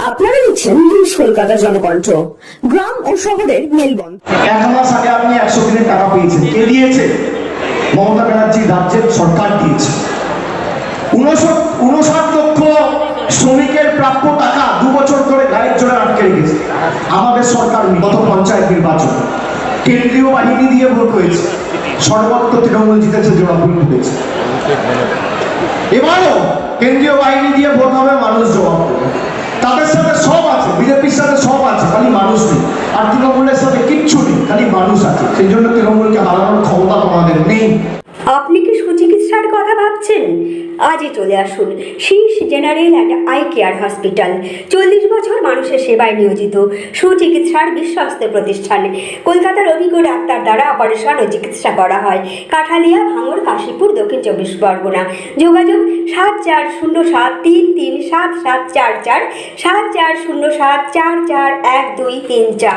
আপনারা দেখছেন নিউজ কলকাতা জনকণ্ঠ। গ্রাম ও শহরের মেলবন্ধন। 1 মাস আগে আপনি 100 দিনের টাকা পেয়েছেন। কে দিয়েছে? মমতা ব্যানার্জি রাজ্যের সরকার দিয়েছে। 59 লক্ষ শ্রমিকের প্রাপ্য টাকা 2 বছর ধরে গায়ের জোরে আটকে রেখেছে আমাদের সরকার। গত পঞ্চায়েত নির্বাচন কেন্দ্রীয় বাহিনী দিয়ে ভোট হয়েছে, সর্বত্র তৃণমূল জিতেছে, জোড়াফুল ফুটেছে। এবারও কেন্দ্রীয় বাহিনী দিয়ে ভোট হবে, মানুষ জবাব দেবে। তাদের সাথে সব আছে, বিজেপির সাথে সব আছে, খালি মানুষ নেই। আর তৃণমূলের সাথে কিচ্ছু নেই, খালি মানুষ আছে। সেই জন্য তৃণমূলকে হারানোর ক্ষমতা তোমাদের নেই। আপনি কি সুচিকিৎসার কথা ভাবছেন? আজই চলে আসুন শীর্ষ general and eye care hospital. 40 বছর মানুষের সেবায় নিয়োজিত সুচিকিৎসার বিশ্বস্ত প্রতিষ্ঠান। কলকাতার অভিজ্ঞ ডাক্তার দ্বারা অপারেশন ও চিকিৎসা করা হয়। কাঠালিয়া, ভাঙড়, কাশীপুর, দক্ষিণ 24 পরগনা। যোগাযোগ 7407337744, 7407441234।